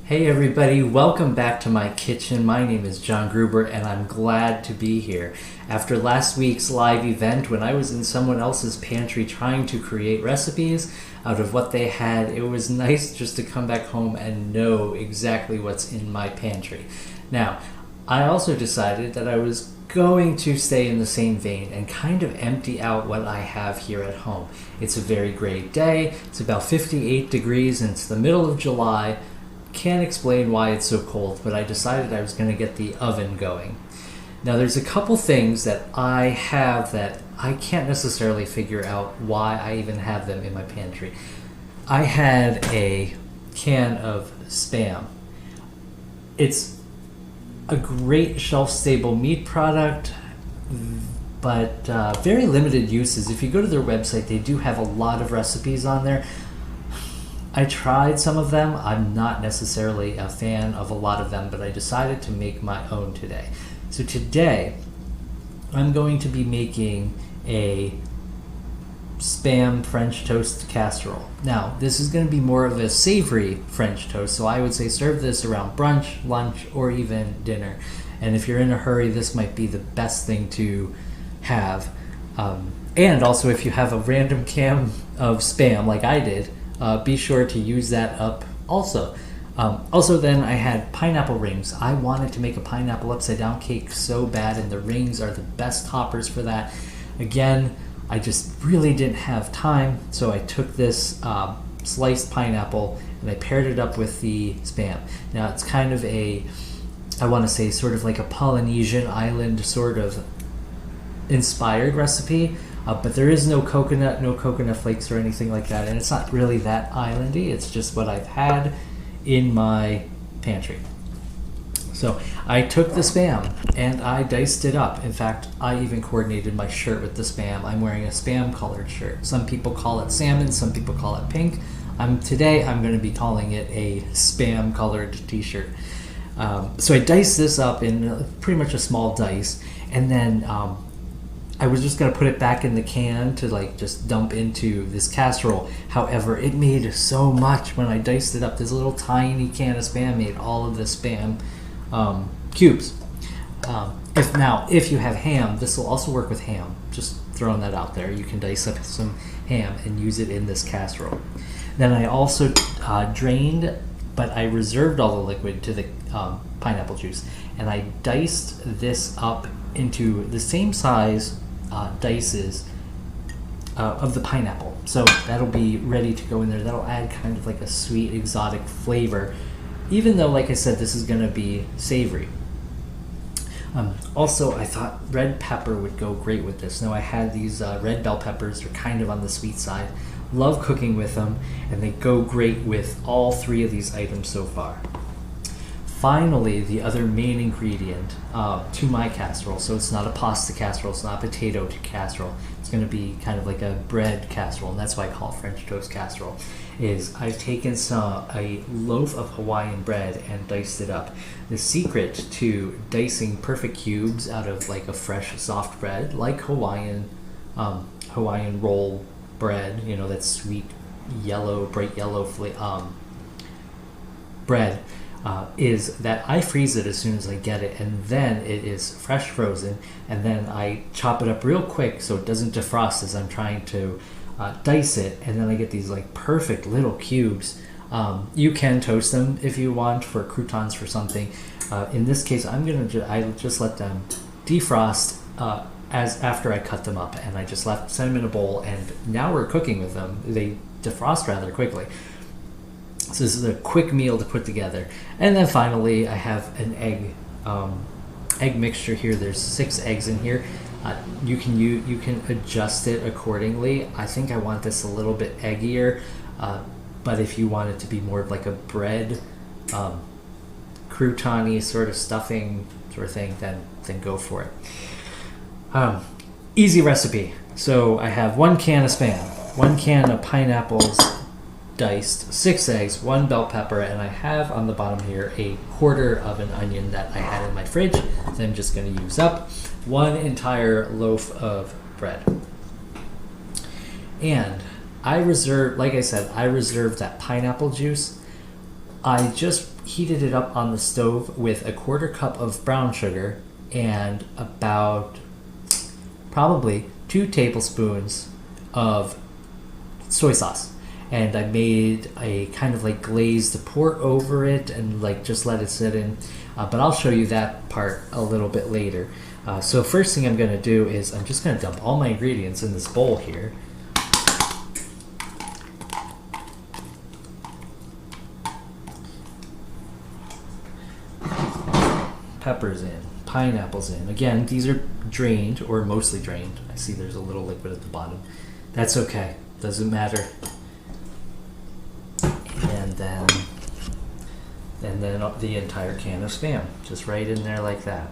Hey everybody, welcome back to my kitchen. My name is John Gruber and I'm glad to be here. After last week's live event when I was in someone else's pantry trying to create recipes out of what they had, it was nice just to come back home and know exactly what's in my pantry. Now, I also decided that I was going to stay in the same vein and kind of empty out what I have here at home. It's a very great day. It's about 58 degrees and it's the middle of July. Can't explain why it's so cold, but I decided I was going to get the oven going. Now there's a couple things that I have that I can't necessarily figure out why I even have them in my pantry. I had a can of Spam. It's a great shelf-stable meat product, but very limited uses. If you go to their website, they do have a lot of recipes on there. I tried some of them. I'm not necessarily a fan of a lot of them, but I decided to make my own today. So today, I'm going to be making a Spam French toast casserole. Now, this is going to be more of a savory French toast, so I would say serve this around brunch, lunch, or even dinner. And if you're in a hurry, this might be the best thing to have. And also, if you have a random can of Spam like I did, be sure to use that up also. Also then I had pineapple rings. I wanted to make a pineapple upside down cake so bad, and the rings are the best toppers for that. Again, I just really didn't have time, so I took this sliced pineapple and I paired it up with the Spam. Now it's kind of a, I want to say sort of like a Polynesian island sort of inspired recipe. But there is no coconut flakes or anything like that, and it's not really that islandy. It's just what I've had in my pantry. So I took the Spam and I diced it up. In fact, I even coordinated my shirt with the Spam. I'm wearing a Spam colored shirt. Some people call it salmon, some people call it pink. Today I'm going to be calling it a Spam colored t-shirt. So I diced this up in pretty much a small dice, and then I was just going to put it back in the can to like just dump into this casserole. However, it made so much when I diced it up. This little tiny can of Spam made all of the Spam cubes. If you have ham, this will also work with ham. Just throwing that out there. You can dice up some ham and use it in this casserole. Then I also drained, but I reserved all the liquid to the pineapple juice. And I diced this up into the same size dices of the pineapple, so that'll be ready to go in there. That'll add kind of like a sweet exotic flavor, even though, like I said, this is going to be savory. Also, I thought red pepper would go great with this. Now I had these red bell peppers. They're kind of on the sweet side. Love cooking with them, and they go great with all three of these items so far. Finally, the other main ingredient to my casserole, so it's not a pasta casserole, it's not a potato casserole, it's going to be kind of like a bread casserole, and that's why I call it French toast casserole, is I've taken a loaf of Hawaiian bread and diced it up. The secret to dicing perfect cubes out of like a fresh soft bread, like Hawaiian roll bread, you know, that sweet yellow, bright yellow bread, is that I freeze it as soon as I get it, and then it is fresh frozen, and then I chop it up real quick so it doesn't defrost as I'm trying to dice it, and then I get these like perfect little cubes. You can toast them if you want for croutons for something. In this case, I just let them defrost as after I cut them up, and I just set them in a bowl, and now we're cooking with them. They defrost rather quickly. So this is a quick meal to put together. And then finally, I have an egg mixture here. There's 6 eggs in here. You can adjust it accordingly. I think I want this a little bit eggier, but if you want it to be more of like a bread, crouton-y sort of stuffing sort of thing, then go for it. Easy recipe. So I have 1 can of Spam, 1 can of pineapples diced, 6 eggs, 1 bell pepper, and I have on the bottom here a quarter of an onion that I had in my fridge that I'm just going to use up, 1 entire loaf of bread. And I reserved, like I said, I reserved that pineapple juice I just heated it up on the stove with a 1/4 cup of brown sugar and about probably 2 tablespoons of soy sauce. And I made a kind of like glaze to pour over it and like just let it sit in. But I'll show you that part a little bit later. So first thing I'm going to do is I'm just going to dump all my ingredients in this bowl here. Peppers in, pineapples in. Again, these are drained or mostly drained. I see there's a little liquid at the bottom. That's okay, doesn't matter. And then the entire can of Spam, just right in there like that.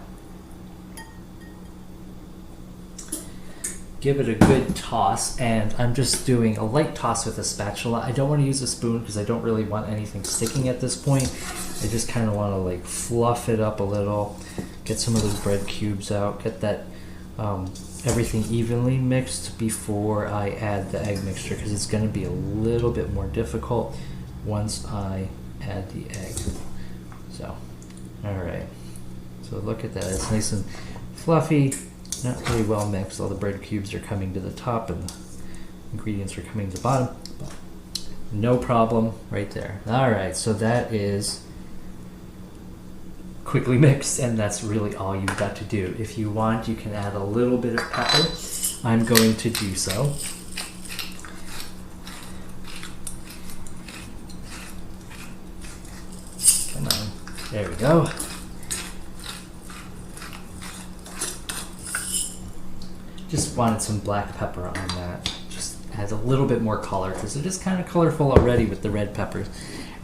Give it a good toss, and I'm just doing a light toss with a spatula. I don't want to use a spoon because I don't really want anything sticking at this point. I just kind of want to like fluff it up a little, get some of those bread cubes out, get that everything evenly mixed before I add the egg mixture, because it's going to be a little bit more difficult once I add the egg. So, alright. So look at that, it's nice and fluffy, not really well mixed. All the bread cubes are coming to the top and the ingredients are coming to the bottom. But no problem right there. Alright, so that is quickly mixed, and that's really all you've got to do. If you want, you can add a little bit of pepper. I'm going to do so. Come on, there we go. Just wanted some black pepper on that. Just adds a little bit more color because it is kind of colorful already with the red peppers.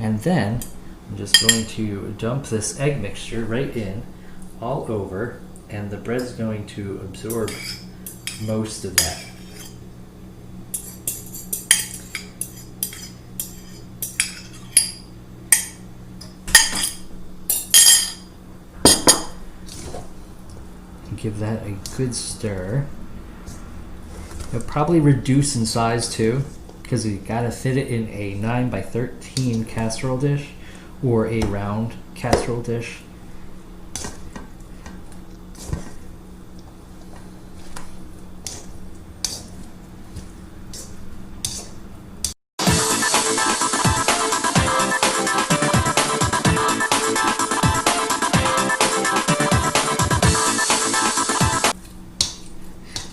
And then I'm just going to dump this egg mixture right in all over, and the bread's going to absorb most of that. Give that a good stir. It'll probably reduce in size too, because you gotta fit it in a 9x13 casserole dish or a round casserole dish.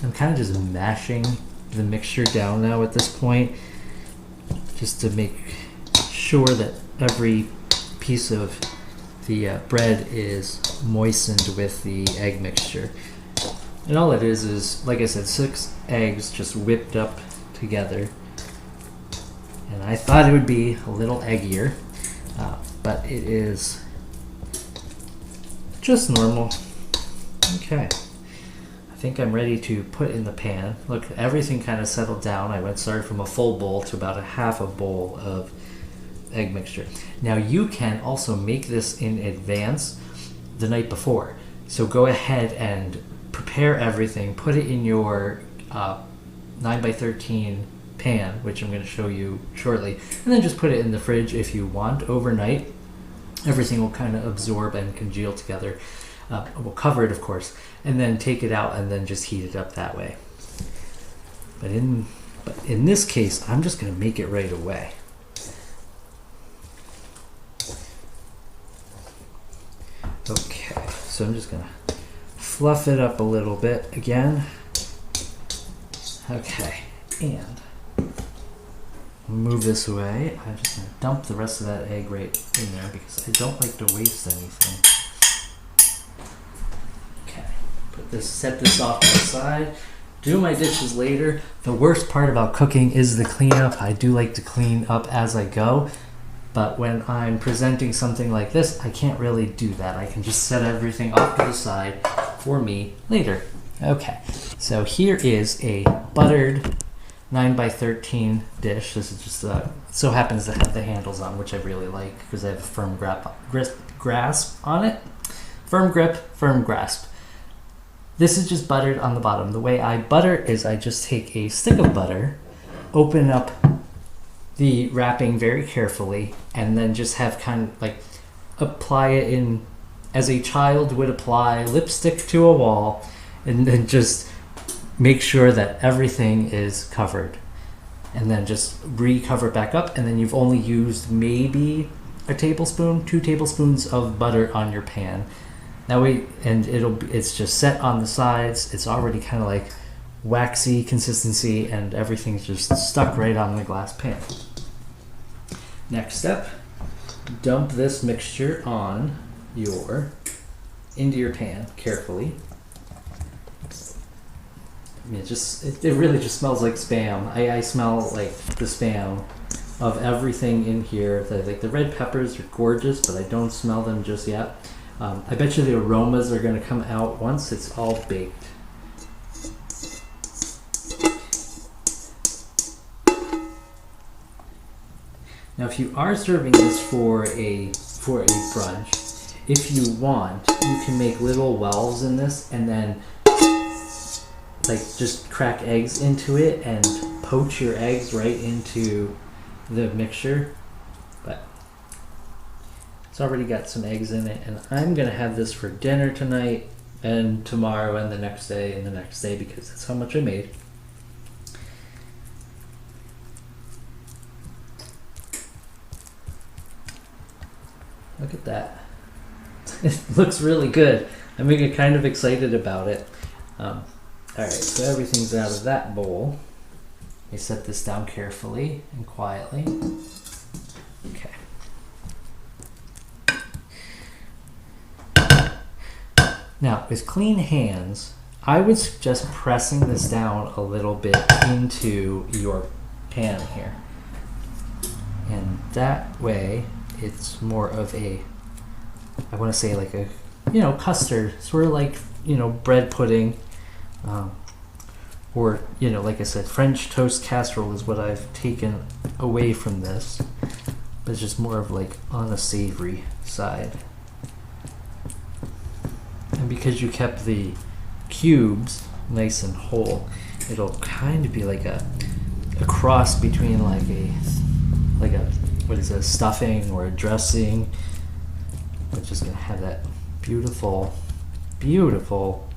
I'm kind of just mashing the mixture down now at this point, just to make sure that every piece of the bread is moistened with the egg mixture. And all it is, like I said, 6 eggs just whipped up together. And I thought it would be a little eggier, but it is just normal. Okay. I think I'm ready to put in the pan. Look, everything kind of settled down. I started from a full bowl to about a half a bowl of egg mixture. Now you can also make this in advance the night before. So go ahead and prepare everything, put it in your 9x13 pan, which I'm going to show you shortly, and then just put it in the fridge if you want overnight. Everything will kind of absorb and congeal together. We'll cover it, of course, and then take it out and then just heat it up that way. But in this case, I'm just going to make it right away. Okay, so I'm just going to fluff it up a little bit again. Okay, and move this away. I'm just going to dump the rest of that egg right in there because I don't like to waste anything. Set this off to the side, do my dishes later. The worst part about cooking is the cleanup. I do like to clean up as I go, but when I'm presenting something like this, I can't really do that. I can just set everything off to the side for me later. Okay, so here is a buttered 9x13 dish. This is just so happens to have the handles on, which I really like because I have a firm grasp on it. Firm grip, firm grasp. This is just buttered on the bottom. The way I butter is I just take a stick of butter, open up the wrapping very carefully, and then just have kind of like apply it in as a child would apply lipstick to a wall, and then just make sure that everything is covered, and then just recover it back up, and then you've only used maybe a tablespoon, 2 tablespoons of butter on your pan. That way, and it's just set on the sides. It's already kind of like waxy consistency, and everything's just stuck right on the glass pan. Next step, dump this mixture on into your pan carefully. I mean, it really just smells like Spam. I smell like the Spam of everything in here. The red peppers are gorgeous, but I don't smell them just yet. I bet you the aromas are going to come out once it's all baked. Now, if you are serving this for a brunch, if you want, you can make little wells in this, and then like just crack eggs into it and poach your eggs right into the mixture. But it's already got some eggs in it, and I'm gonna have this for dinner tonight and tomorrow and the next day and the next day, because that's how much I made. Look at that. It looks really good. I'm getting kind of excited about it. Alright, so everything's out of that bowl. I set this down carefully and quietly. Okay. Now, with clean hands, I would suggest pressing this down a little bit into your pan here. And that way, it's more of a, I want to say like a, custard, sort of like, bread pudding, or, like I said, French toast casserole is what I've taken away from this, but it's just more of like on the savory side. And because you kept the cubes nice and whole, it'll kind of be like a cross between like a what is it, stuffing or a dressing, which is going to have that beautiful, beautiful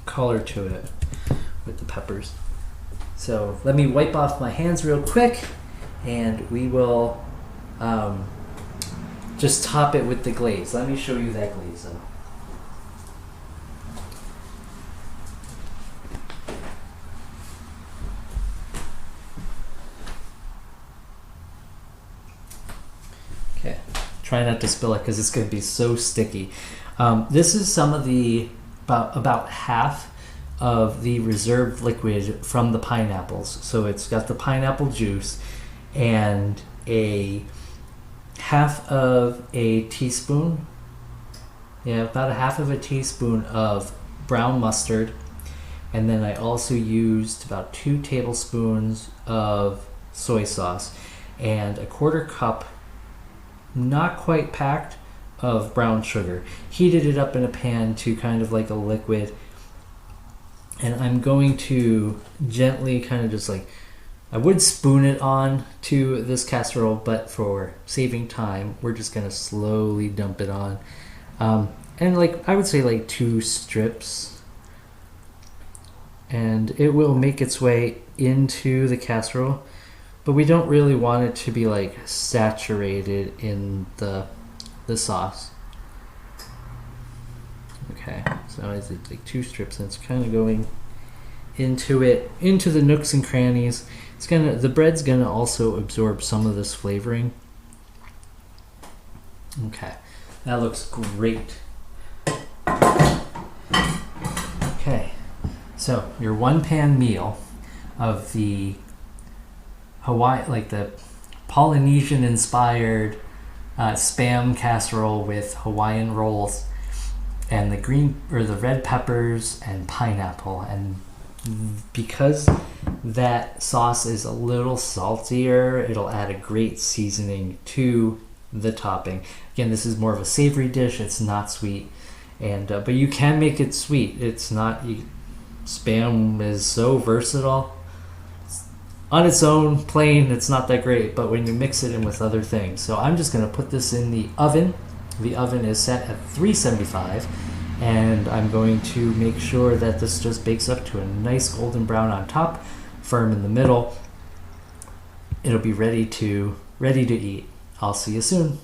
color to it with the peppers. So let me wipe off my hands real quick, and we will just top it with the glaze. Let me show you that glaze though. Okay, try not to spill it because it's going to be so sticky. This is some of the, about half of the reserved liquid from the pineapples. So it's got the pineapple juice and a half of a teaspoon, about a half of a teaspoon of brown mustard. And then I also used about 2 tablespoons of soy sauce and a 1/4 cup, not quite packed, of brown sugar. Heated it up in a pan to kind of like a liquid. And I'm going to gently kind of just like, I would spoon it on to this casserole, but for saving time, we're just going to slowly dump it on. And like, I would say like 2 strips. And it will make its way into the casserole, but we don't really want it to be like saturated in the sauce. Okay, so I did like 2 strips, and it's kind of going into it, into the nooks and crannies. The bread's gonna also absorb some of this flavoring. Okay, that looks great. Okay, so your 1-pan meal of the the Polynesian inspired Spam casserole with Hawaiian rolls and the red peppers and pineapple. And because that sauce is a little saltier, it'll add a great seasoning to the topping. Again, this is more of a savory dish. It's not sweet, and but you can make it sweet. It's not. Spam is so versatile. on its own, plain, it's not that great, but when you mix it in with other things. So I'm just going to put this in the oven. The oven is set at 375, and I'm going to make sure that this just bakes up to a nice golden brown on top, firm in the middle. It'll be ready to eat. I'll see you soon.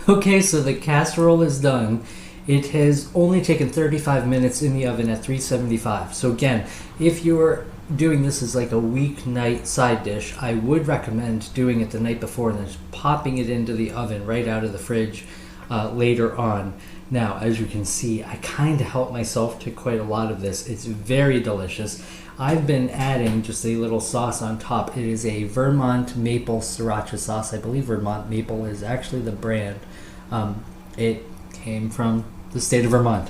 Okay, so the casserole is done. It has only taken 35 minutes in the oven at 375. So again, if you're doing this as like a weeknight side dish, I would recommend doing it the night before and then just popping it into the oven right out of the fridge later on. Now, as you can see, I kind of helped myself to quite a lot of this. It's very delicious. I've been adding just a little sauce on top. It is a Vermont maple sriracha sauce. I believe Vermont maple is actually the brand. It came from the state of Vermont.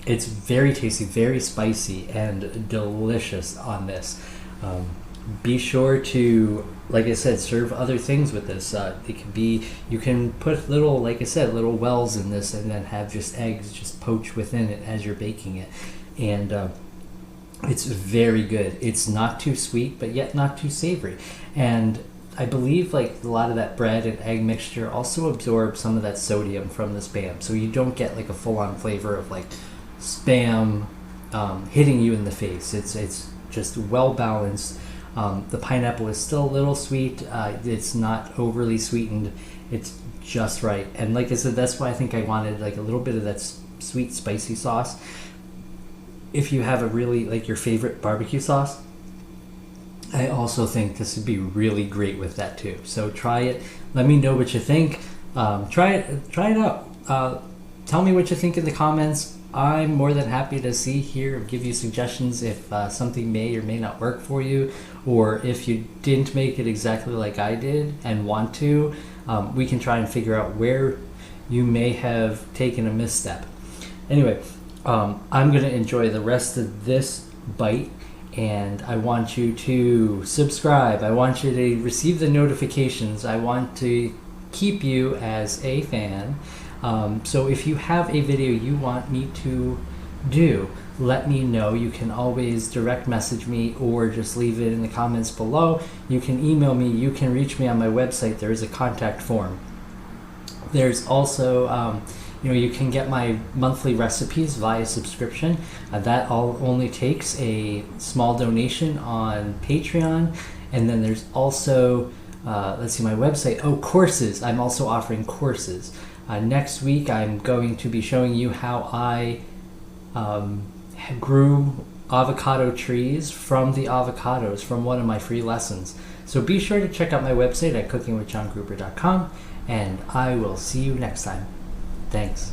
It's very tasty, very spicy, and delicious on this. Be sure to, like I said, serve other things with this. It can be, you can put little, like I said, little wells in this and then have just eggs just poach within it as you're baking it. And it's very good. It's not too sweet, but yet not too savory. And I believe like a lot of that bread and egg mixture also absorbs some of that sodium from the Spam. So you don't get like a full-on flavor of like Spam hitting you in the face. It's just well balanced. The pineapple is still a little sweet. It's not overly sweetened. It's just right. And like I said, that's why I think I wanted like a little bit of that sweet spicy sauce. If you have a really like your favorite barbecue sauce, I also think this would be really great with that too. So try it. Let me know what you think. Try it out. Tell me what you think in the comments. I'm more than happy to see here, give you suggestions if something may or may not work for you, or if you didn't make it exactly like I did and want to, we can try and figure out where you may have taken a misstep. Anyway, I'm going to enjoy the rest of this bite, and I want you to subscribe. I want you to receive the notifications. I want to keep you as a fan. So if you have a video you want me to do, let me know. You can always direct message me or just leave it in the comments below. You can email me. You can reach me on my website. There is a contact form. There's also, you can get my monthly recipes via subscription. That only takes a small donation on Patreon. And then there's also, let's see, my website. Oh, courses. I'm also offering courses. Next week, I'm going to be showing you how I grew avocado trees from the avocados from one of my free lessons. So be sure to check out my website at cookingwithjohngruber.com, and I will see you next time. Thanks.